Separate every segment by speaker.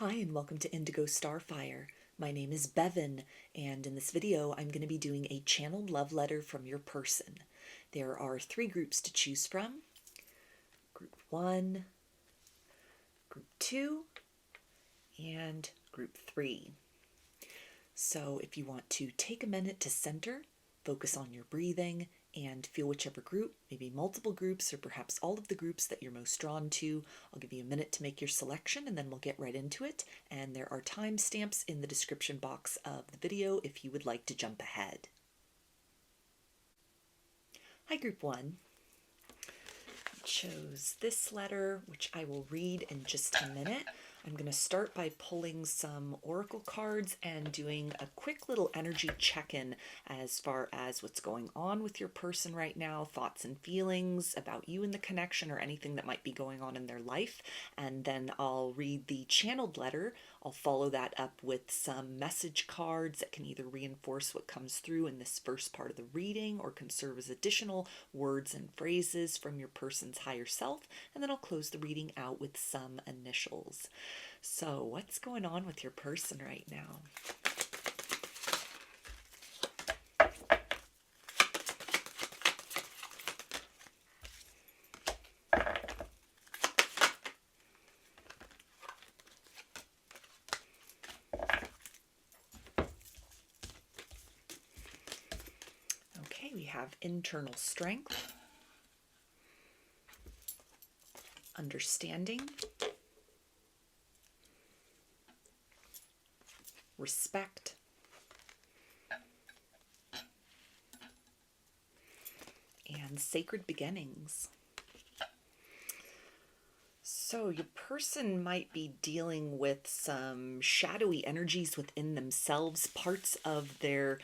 Speaker 1: Hi and welcome to Indigo Starfire. My name is Bevin, and in this video I'm going to be doing a channeled love letter from your person. There are 3 groups to choose from. Group 1, Group 2, and Group 3. So if you want to take a minute to center, focus on your breathing, and feel whichever group, maybe multiple groups or perhaps all of the groups that you're most drawn to. I'll give you a minute to make your selection and then we'll get right into it. And there are timestamps in the description box of the video if you would like to jump ahead. Hi, Group 1. I chose this letter, which I will read in just a minute. I'm going to start by pulling some oracle cards and doing a quick little energy check-in as far as what's going on with your person right now, thoughts and feelings about you and the connection or anything that might be going on in their life. And then I'll read the channeled letter. I'll follow that up with some message cards that can either reinforce what comes through in this first part of the reading or can serve as additional words and phrases from your person's higher self. And then I'll close the reading out with some initials. So, what's going on with your person right now? Okay, we have internal strength, understanding, respect, and sacred beginnings. So your person might be dealing with some shadowy energies within themselves, parts of their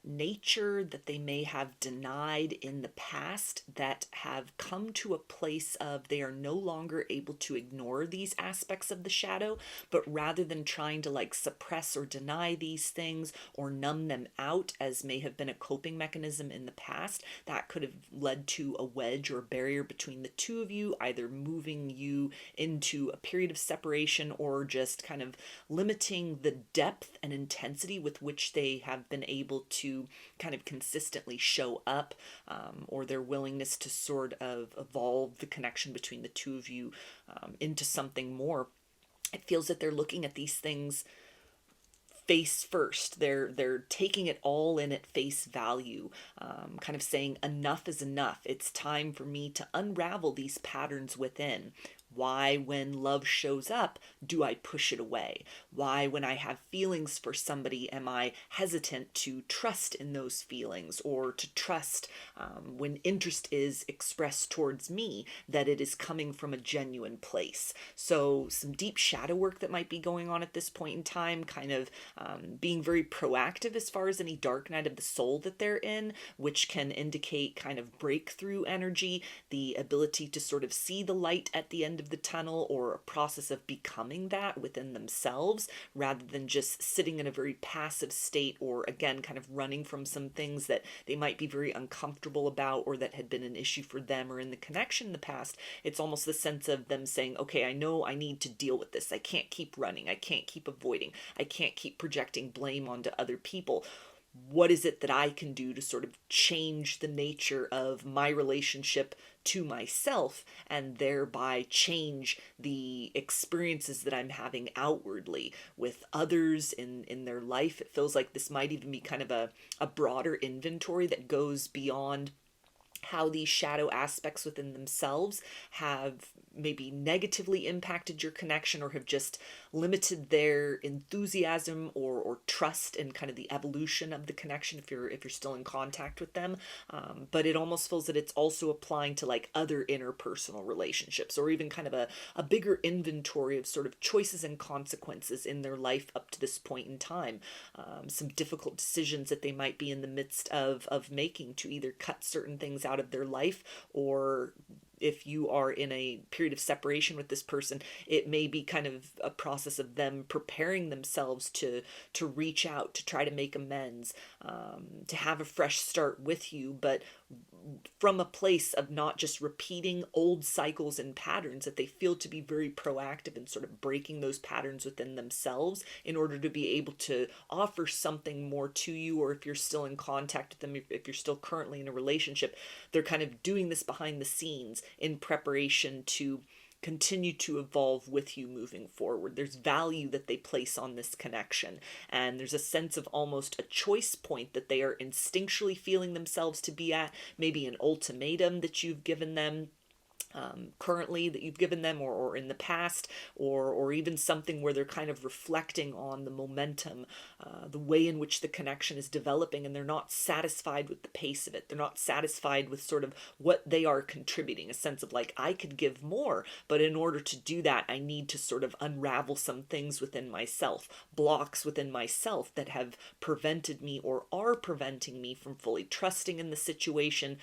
Speaker 1: nature that they may have denied in the past that have come to a place of they are no longer able to ignore these aspects of the shadow, but rather than trying to suppress or deny these things or numb them out, as may have been a coping mechanism in the past, that could have led to a wedge or barrier between the two of you, either moving you into a period of separation or just kind of limiting the depth and intensity with which they have been able to kind of consistently show up, or their willingness to sort of evolve the connection between the two of you into something more. It feels that they're looking at these things face first. They're taking it all in at face value, kind of saying enough is enough. It's time for me to unravel these patterns within. Why, when love shows up, do I push it away? Why, when I have feelings for somebody, am I hesitant to trust in those feelings or to trust when interest is expressed towards me that it is coming from a genuine place? So some deep shadow work that might be going on at this point in time, kind of being very proactive as far as any dark night of the soul that they're in, which can indicate kind of breakthrough energy, the ability to sort of see the light at the end of the tunnel or a process of becoming that within themselves rather than just sitting in a very passive state or again kind of running from some things that they might be very uncomfortable about or that had been an issue for them or in the connection in the past. It's almost the sense of them saying, okay, I know I need to deal with this. I can't keep running. I can't keep avoiding. I can't keep projecting blame onto other people. What is it that I can do to sort of change the nature of my relationship to myself and thereby change the experiences that I'm having outwardly with others in their life? It feels like this might even be kind of a broader inventory that goes beyond how these shadow aspects within themselves have maybe negatively impacted your connection or have just limited their enthusiasm or trust in kind of the evolution of the connection if you're still in contact with them. But it almost feels that it's also applying to other interpersonal relationships or even kind of a bigger inventory of sort of choices and consequences in their life up to this point in time. Some difficult decisions that they might be in the midst of making to either cut certain things out of their life, or if you are in a period of separation with this person, it may be kind of a process of them preparing themselves to reach out, to try to make amends, to have a fresh start with you, but from a place of not just repeating old cycles and patterns, that they feel to be very proactive in sort of breaking those patterns within themselves in order to be able to offer something more to you. Or if you're still in contact with them, if you're still currently in a relationship, they're kind of doing this behind the scenes in preparation to continue to evolve with you moving forward. There's value that they place on this connection, and there's a sense of almost a choice point that they are instinctually feeling themselves to be at, maybe an ultimatum that you've given them currently, that you've given them, or in the past, or even something where they're kind of reflecting on the momentum, the way in which the connection is developing, and they're not satisfied with the pace of it. They're not satisfied with sort of what they are contributing, a sense of like, I could give more, but in order to do that, I need to sort of unravel some things within myself, blocks within myself that have prevented me or are preventing me from fully trusting in the situation,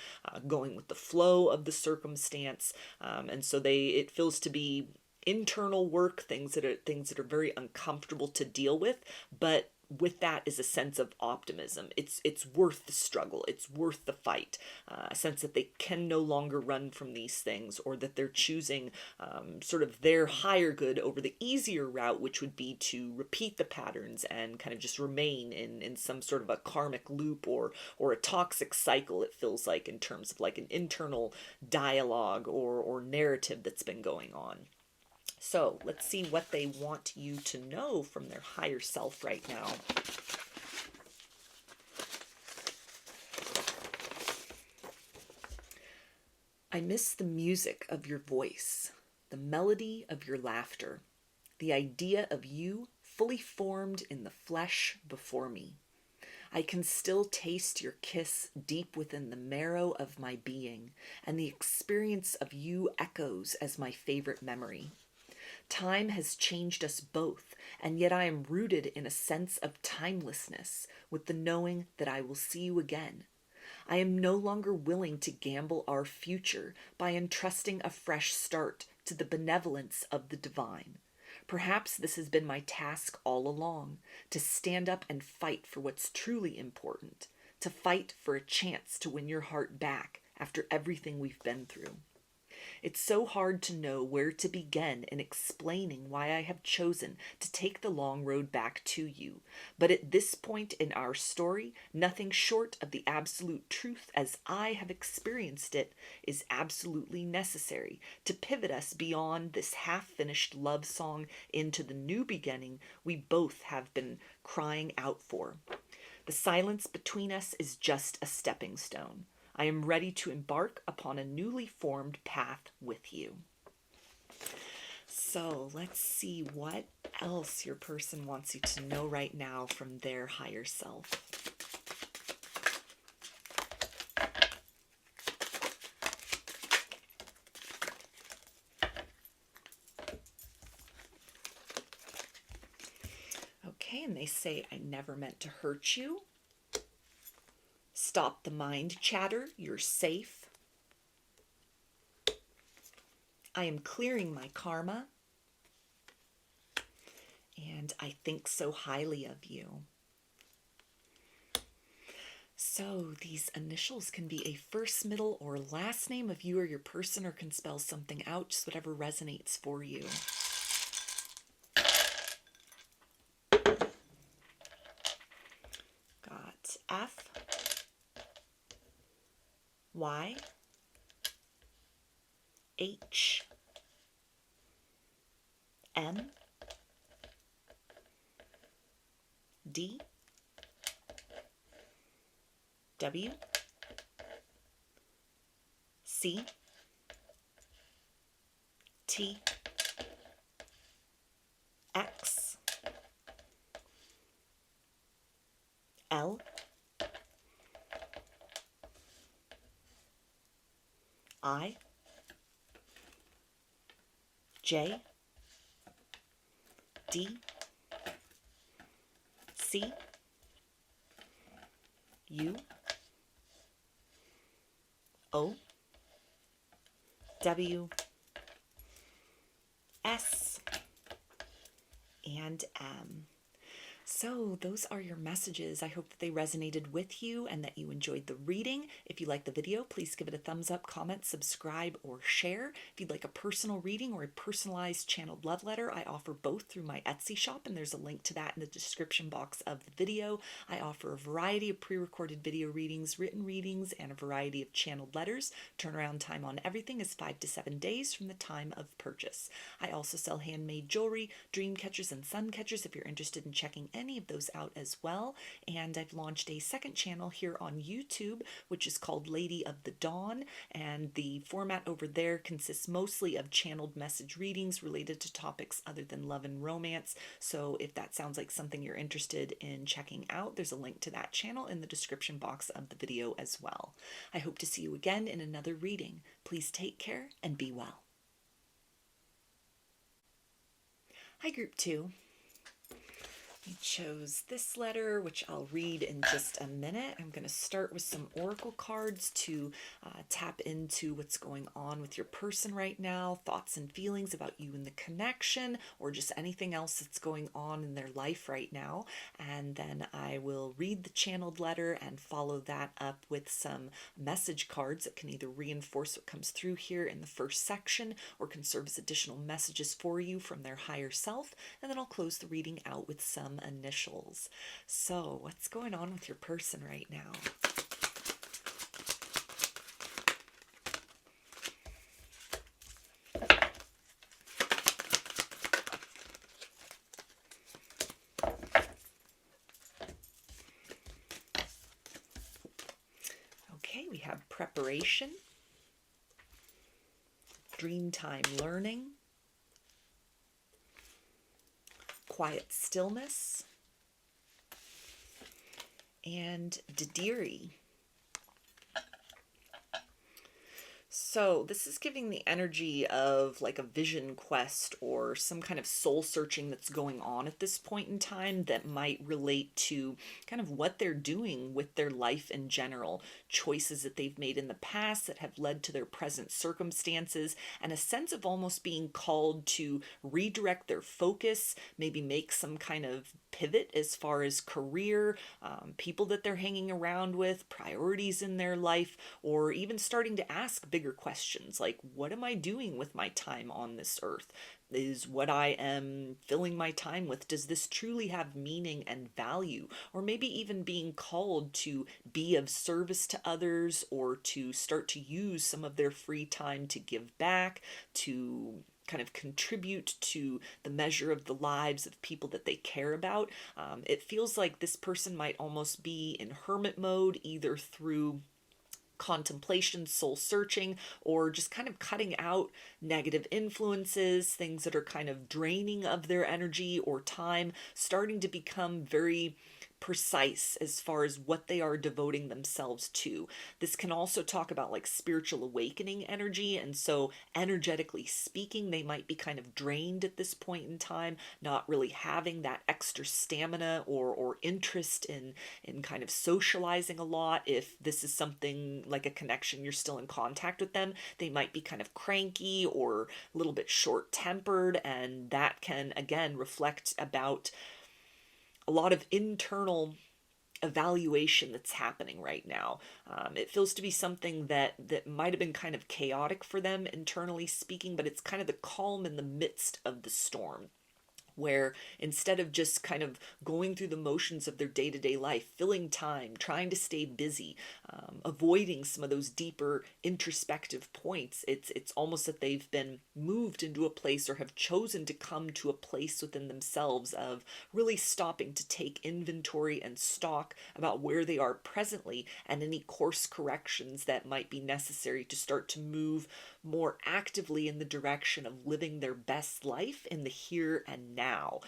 Speaker 1: going with the flow of the circumstance. And so it feels to be internal work, things that are very uncomfortable to deal with, but with that is a sense of optimism. It's worth the struggle. It's worth the fight. A sense that they can no longer run from these things, or that they're choosing sort of their higher good over the easier route, which would be to repeat the patterns and kind of just remain in some sort of a karmic loop or a toxic cycle, it feels like, in terms of like an internal dialogue or narrative that's been going on. So let's see what they want you to know from their higher self right now. I miss the music of your voice, the melody of your laughter, the idea of you fully formed in the flesh before me. I can still taste your kiss deep within the marrow of my being, and the experience of you echoes as my favorite memory. Time has changed us both, and yet I am rooted in a sense of timelessness, with the knowing that I will see you again. I am no longer willing to gamble our future by entrusting a fresh start to the benevolence of the divine. Perhaps this has been my task all along, to stand up and fight for what's truly important, to fight for a chance to win your heart back after everything we've been through. It's so hard to know where to begin in explaining why I have chosen to take the long road back to you. But at this point in our story, nothing short of the absolute truth as I have experienced it is absolutely necessary to pivot us beyond this half-finished love song into the new beginning we both have been crying out for. The silence between us is just a stepping stone. I am ready to embark upon a newly formed path with you. So let's see what else your person wants you to know right now from their higher self. Okay, and they say, I never meant to hurt you. Stop the mind chatter, you're safe. I am clearing my karma. And I think so highly of you. So these initials can be a first, middle, or last name of you or your person, or can spell something out, just whatever resonates for you. Got F, Y, H, M, D, W, C, T, X, L, I, J, D, C, U, O, W, S, and M. So, those are your messages. I hope that they resonated with you and that you enjoyed the reading. If you liked the video, please give it a thumbs up, comment, subscribe, or share. If you'd like a personal reading or a personalized channeled love letter, I offer both through my Etsy shop, and there's a link to that in the description box of the video. I offer a variety of pre-recorded video readings, written readings, and a variety of channeled letters. Turnaround time on everything is 5 to 7 days from the time of purchase. I also sell handmade jewelry, dream catchers, and sun catchers if you're interested in checking any of those out as well. And I've launched a second channel here on YouTube, which is called Lady of the Dawn, and the format over there consists mostly of channeled message readings related to topics other than love and romance. So if that sounds like something you're interested in checking out, there's a link to that channel in the description box of the video as well. I hope to see you again in another reading. Please take care and be well. Hi, Group 2. We chose this letter, which I'll read in just a minute. I'm going to start with some oracle cards to tap into what's going on with your person right now, thoughts and feelings about you and the connection, or just anything else that's going on in their life right now. And then I will read the channeled letter and follow that up with some message cards that can either reinforce what comes through here in the first section or can serve as additional messages for you from their higher self. And then I'll close the reading out with some initials. So, what's going on with your person right now? Okay, we have preparation, dreamtime learning, quiet stillness, and Didiri. So this is giving the energy of like a vision quest or some kind of soul searching that's going on at this point in time that might relate to kind of what they're doing with their life in general, choices that they've made in the past that have led to their present circumstances, and a sense of almost being called to redirect their focus, maybe make some kind of pivot as far as career, people that they're hanging around with, priorities in their life, or even starting to ask bigger questions like, what am I doing with my time on this earth? Is what I am filling my time with, does this truly have meaning and value? Or maybe even being called to be of service to others, or to start to use some of their free time to give back, to kind of contribute to the measure of the lives of people that they care about. It feels like this person might almost be in hermit mode, either through contemplation, soul searching, or just kind of cutting out negative influences, things that are kind of draining of their energy or time, starting to become very precise as far as what they are devoting themselves to. This can also talk about like spiritual awakening energy, and so energetically speaking, they might be kind of drained at this point in time, not really having that extra stamina or interest in kind of socializing a lot. If this is something like a connection, you're still in contact with them, they might be kind of cranky or a little bit short-tempered, and that can again reflect about a lot of internal evaluation that's happening right now. It feels to be something that might have been kind of chaotic for them internally speaking, but it's kind of the calm in the midst of the storm, where instead of just kind of going through the motions of their day-to-day life, filling time, trying to stay busy, avoiding some of those deeper introspective points, it's almost that they've been moved into a place, or have chosen to come to a place within themselves of really stopping to take inventory and stock about where they are presently, and any course corrections that might be necessary to start to move more actively in the direction of living their best life in the here and now.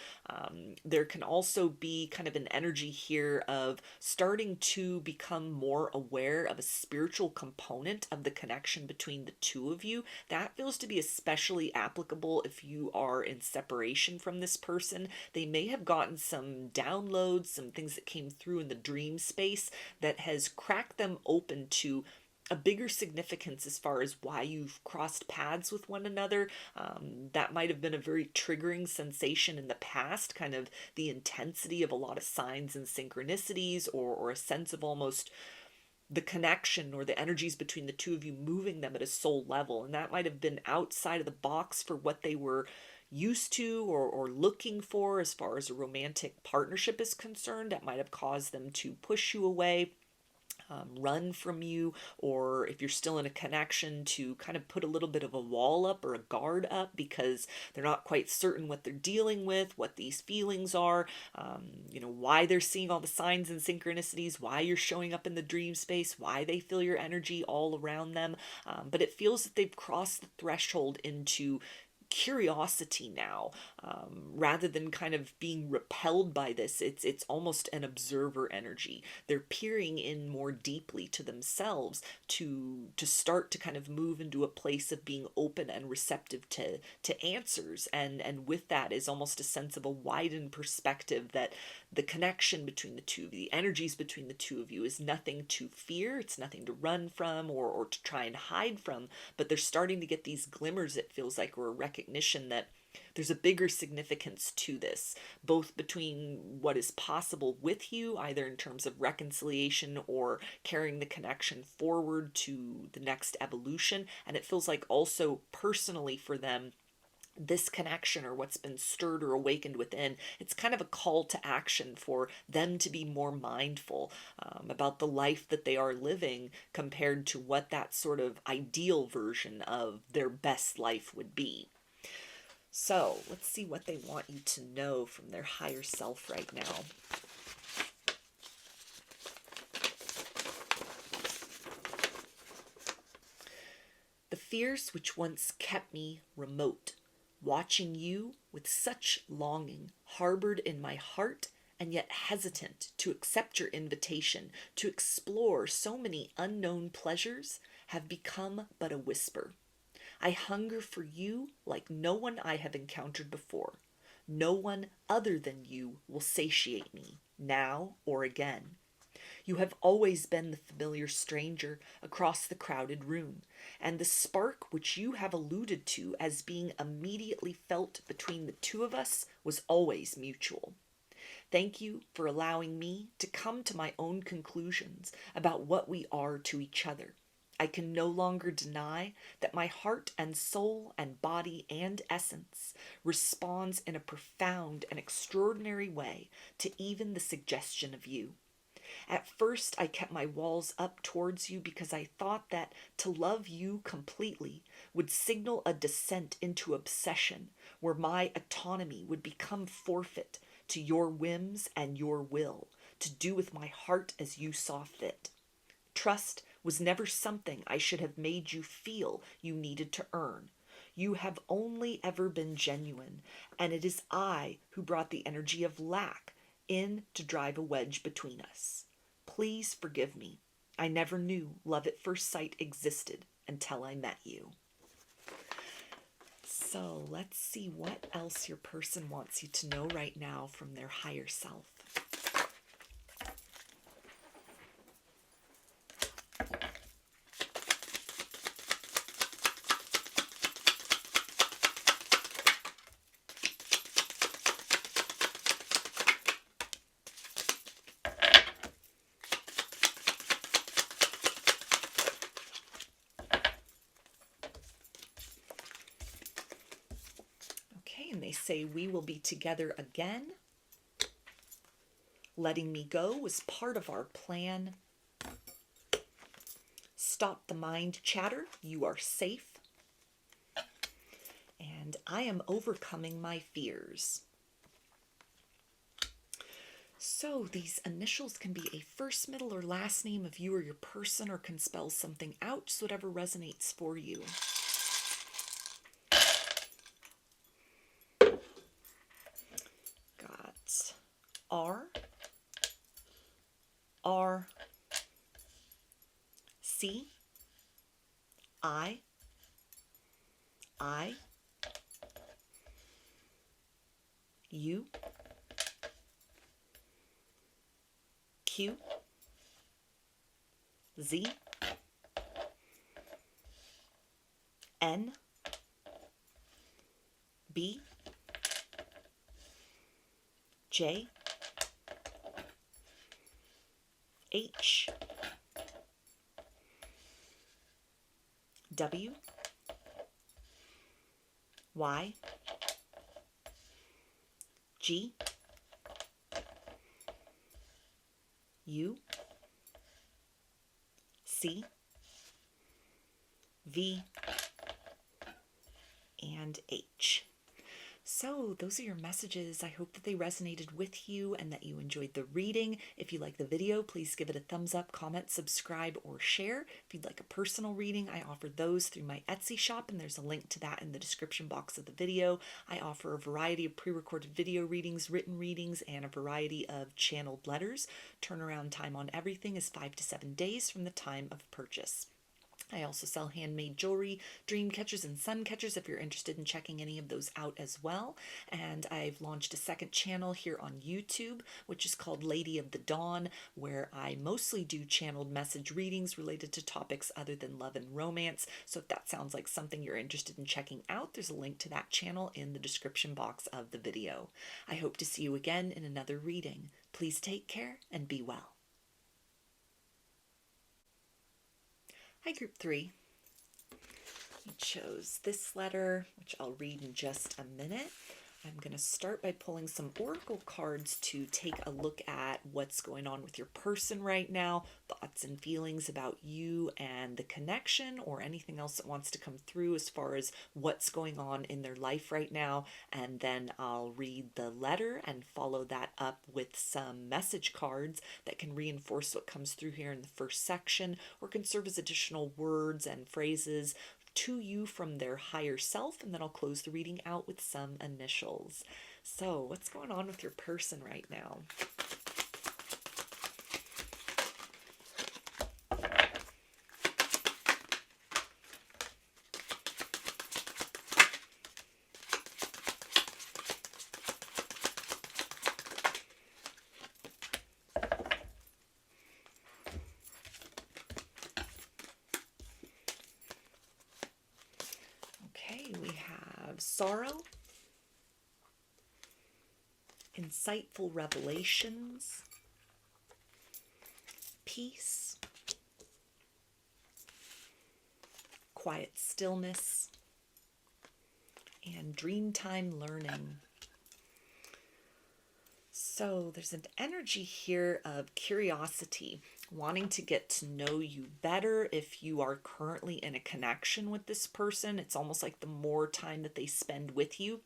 Speaker 1: There can also be kind of an energy here of starting to become more aware of a spiritual component of the connection between the two of you. That feels to be especially applicable if you are in separation from this person. They may have gotten some downloads, some things that came through in the dream space that has cracked them open to a bigger significance as far as why you've crossed paths with one another. That might have been a very triggering sensation in the past, kind of the intensity of a lot of signs and synchronicities, or a sense of almost the connection or the energies between the two of you moving them at a soul level. And that might have been outside of the box for what they were used to or looking for as far as a romantic partnership is concerned. That might have caused them to push you away, run from you, or if you're still in a connection, to kind of put a little bit of a wall up or a guard up because they're not quite certain what they're dealing with, what these feelings are, why they're seeing all the signs and synchronicities, why you're showing up in the dream space, why they feel your energy all around them. But it feels that they've crossed the threshold into curiosity now, rather than kind of being repelled by this. It's almost an observer energy. They're peering in more deeply to themselves to start to kind of move into a place of being open and receptive to answers, and with that is almost a sense of a widened perspective that the connection between the two of you, the energies between the two of you, is nothing to fear. It's nothing to run from or to try and hide from, but they're starting to get these glimmers, it feels like, or a recognition that there's a bigger significance to this, both between what is possible with you, either in terms of reconciliation or carrying the connection forward to the next evolution. And it feels like also personally for them, this connection, or what's been stirred or awakened within, it's kind of a call to action for them to be more mindful about the life that they are living compared to what that sort of ideal version of their best life would be. So let's see what they want you to know from their higher self right now. The fears which once kept me remote, watching you with such longing, harbored in my heart, and yet hesitant to accept your invitation to explore so many unknown pleasures, have become but a whisper. I hunger for you like no one I have encountered before. No one other than you will satiate me, now or again. You have always been the familiar stranger across the crowded room, and the spark which you have alluded to as being immediately felt between the two of us was always mutual. Thank you for allowing me to come to my own conclusions about what we are to each other. I can no longer deny that my heart and soul and body and essence responds in a profound and extraordinary way to even the suggestion of you. At first, I kept my walls up towards you because I thought that to love you completely would signal a descent into obsession, where my autonomy would become forfeit to your whims and your will, to do with my heart as you saw fit. Trust was never something I should have made you feel you needed to earn. You have only ever been genuine, and it is I who brought the energy of lack in to drive a wedge between us. Please forgive me. I never knew love at first sight existed until I met you. So let's see what else your person wants you to know right now from their higher self. And they say, we will be together again. Letting me go was part of our plan. Stop the mind chatter. You are safe. And I am overcoming my fears. So these initials can be a first, middle, or last name of you or your person, or can spell something out, just whatever resonates for you. R, R, C, I, U, Q, Z, N, B, J, H, W, Y, G, U, C, V, and H. So those are your messages. I hope that they resonated with you and that you enjoyed the reading. If you like the video, please give it a thumbs up, comment, subscribe, or share. If you'd like a personal reading, I offer those through my Etsy shop, and there's a link to that in the description box of the video. I offer a variety of pre-recorded video readings, written readings, and a variety of channeled letters. Turnaround time on everything is 5 to 7 days from the time of purchase. I also sell handmade jewelry, dreamcatchers, and suncatchers if you're interested in checking any of those out as well. And I've launched a second channel here on YouTube, which is called Lady of the Dawn, where I mostly do channeled message readings related to topics other than love and romance. So if that sounds like something you're interested in checking out, there's a link to that channel in the description box of the video. I hope to see you again in another reading. Please take care and be well. Hi, Group 3. We chose this letter, which I'll read in just a minute. I'm going to start by pulling some oracle cards to take a look at what's going on with your person right now, thoughts and feelings about you and the connection, or anything else that wants to come through as far as what's going on in their life right now. And then I'll read the letter and follow that up with some message cards that can reinforce what comes through here in the first section, or can serve as additional words and phrases to you from their higher self, and then I'll close the reading out with some initials. So, what's going on with your person right now? We have sorrow, insightful revelations, peace, quiet stillness, and dreamtime learning. So there's an energy here of curiosity, wanting to get to know you better. If you are currently in a connection with this person, it's almost like the more time that they spend with you,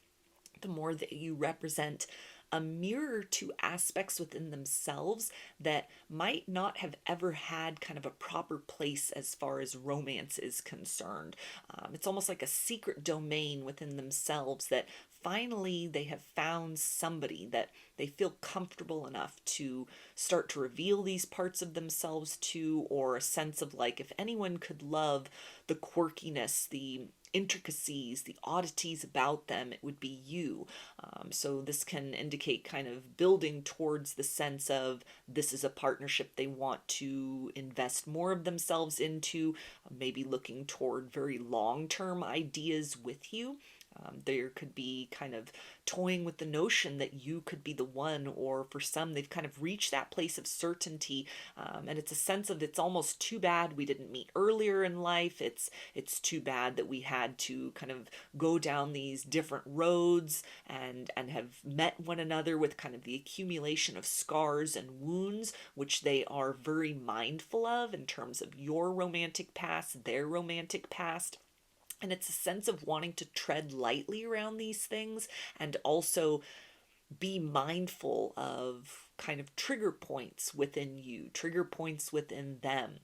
Speaker 1: the more that you represent a mirror to aspects within themselves that might not have ever had kind of a proper place as far as romance is concerned. It's almost like a secret domain within themselves that finally they have found somebody that they feel comfortable enough to start to reveal these parts of themselves to, or a sense of like, if anyone could love the quirkiness, the intricacies, the oddities about them, it would be you. So this can indicate kind of building towards the sense of this is a partnership they want to invest more of themselves into, maybe looking toward very long-term ideas with you. There could be kind of toying with the notion that you could be the one, or for some, they've kind of reached that place of certainty. And it's a sense of, it's almost too bad we didn't meet earlier in life. It's too bad that we had to kind of go down these different roads and have met one another with kind of the accumulation of scars and wounds, which they are very mindful of in terms of your romantic past, their romantic past. And it's a sense of wanting to tread lightly around these things and also be mindful of kind of trigger points within you, trigger points within them,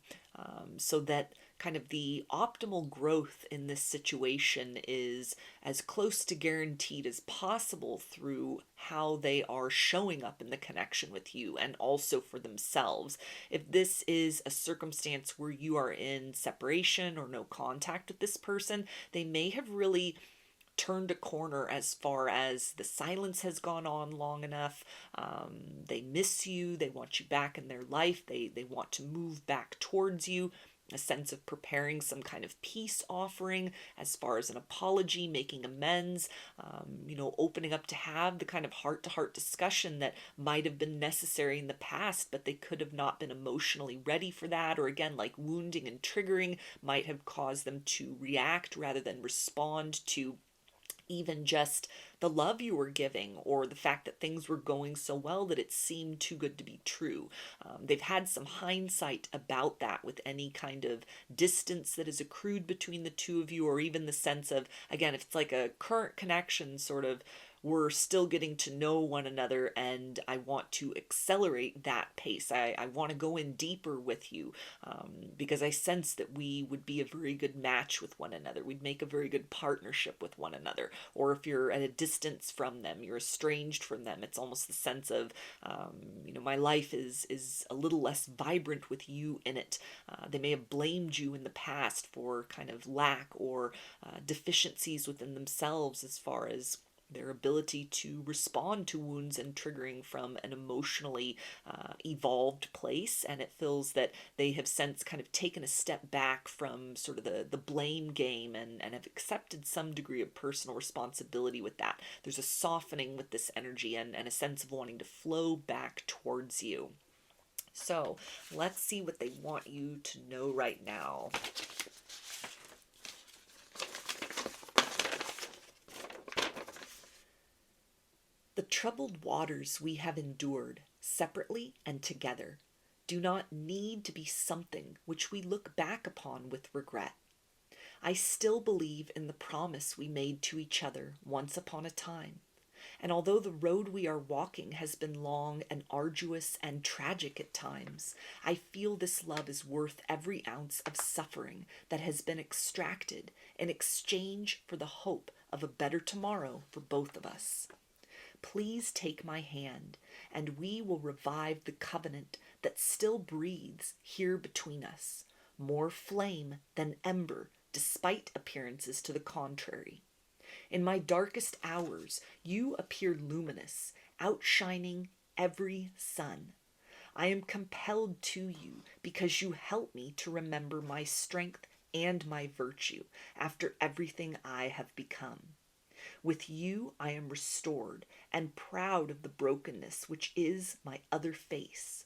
Speaker 1: so that kind of the optimal growth in this situation is as close to guaranteed as possible through how they are showing up in the connection with you, and also for themselves. If this is a circumstance where you are in separation or no contact with this person, they may have really turned a corner as far as the silence has gone on long enough. They miss you. They want you back in their life. They want to move back towards you. a sense of preparing some kind of peace offering as far as an apology, making amends, opening up to have the kind of heart-to-heart discussion that might have been necessary in the past, but they could have not been emotionally ready for that, or again, like wounding and triggering might have caused them to react rather than respond to even just the love you were giving, or the fact that things were going so well that it seemed too good to be true. They've had some hindsight about that with any kind of distance that has accrued between the two of you, or even the sense of, again, if it's like a current connection, sort of, we're still getting to know one another and I want to accelerate that pace. I want to go in deeper with you because I sense that we would be a very good match with one another. We'd make a very good partnership with one another. Or if you're at a distance from them, you're estranged from them, it's almost the sense of, my life is a little less vibrant with you in it. They may have blamed you in the past for kind of lack or deficiencies within themselves as far as their ability to respond to wounds and triggering from an emotionally evolved place. And it feels that they have since kind of taken a step back from sort of the blame game and have accepted some degree of personal responsibility with that. There's a softening with this energy and a sense of wanting to flow back towards you. So let's see what they want you to know right now. The troubled waters we have endured, separately and together, do not need to be something which we look back upon with regret. I still believe in the promise we made to each other once upon a time, and although the road we are walking has been long and arduous and tragic at times, I feel this love is worth every ounce of suffering that has been extracted in exchange for the hope of a better tomorrow for both of us. Please take my hand, and we will revive the covenant that still breathes here between us, more flame than ember, despite appearances to the contrary. In my darkest hours, you appear luminous, outshining every sun. I am compelled to you because you help me to remember my strength and my virtue after everything I have become. With you I am restored and proud of the brokenness which is my other face.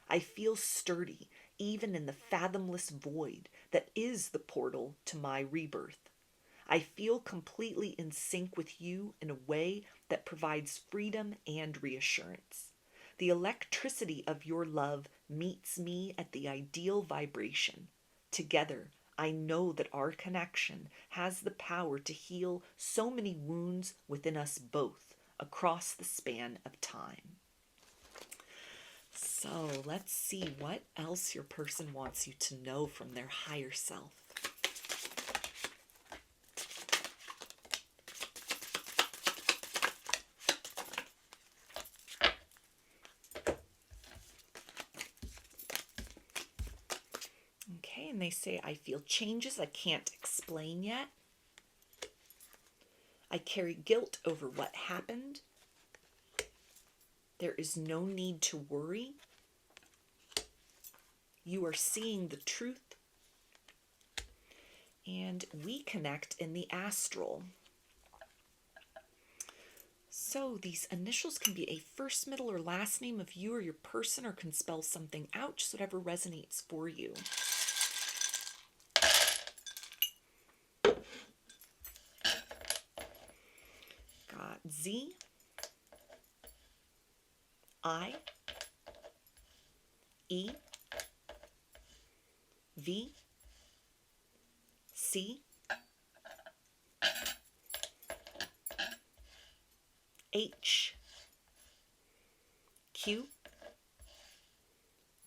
Speaker 1: I feel sturdy even in the fathomless void that is the portal to my rebirth. I feel completely in sync with you in a way that provides freedom and reassurance. The electricity of your love meets me at the ideal vibration. Together, I know that our connection has the power to heal so many wounds within us both across the span of time. So let's see what else your person wants you to know from their higher self. And they say, I feel changes I can't explain yet. I carry guilt over what happened. There is no need to worry. You are seeing the truth. And we connect in the astral. So these initials can be a first, middle, or last name of you or your person, or can spell something out, just whatever resonates for you. Z, I, E, V, C, H, Q,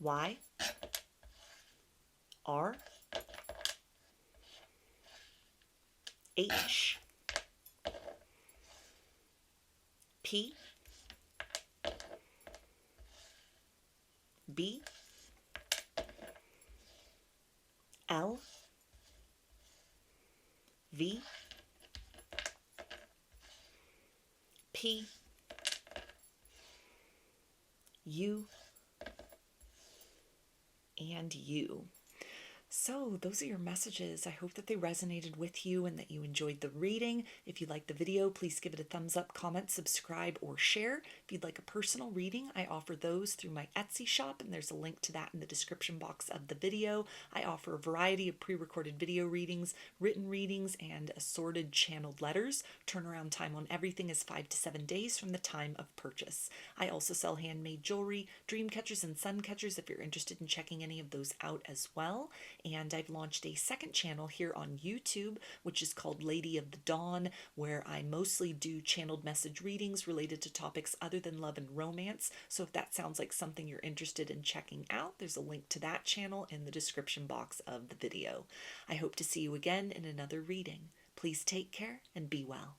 Speaker 1: Y, R, H, P, B, L, V, P, U, and U. So, those are your messages. I hope that they resonated with you and that you enjoyed the reading. If you liked the video, please give it a thumbs up, comment, subscribe, or share. If you'd like a personal reading, I offer those through my Etsy shop, and there's a link to that in the description box of the video. I offer a variety of pre-recorded video readings, written readings, and assorted channeled letters. Turnaround time on everything is 5 to 7 days from the time of purchase. I also sell handmade jewelry, dreamcatchers, and suncatchers if you're interested in checking any of those out as well. And I've launched a second channel here on YouTube, which is called Lady of the Dawn, where I mostly do channeled message readings related to topics other than love and romance. So if that sounds like something you're interested in checking out, there's a link to that channel in the description box of the video. I hope to see you again in another reading. Please take care and be well.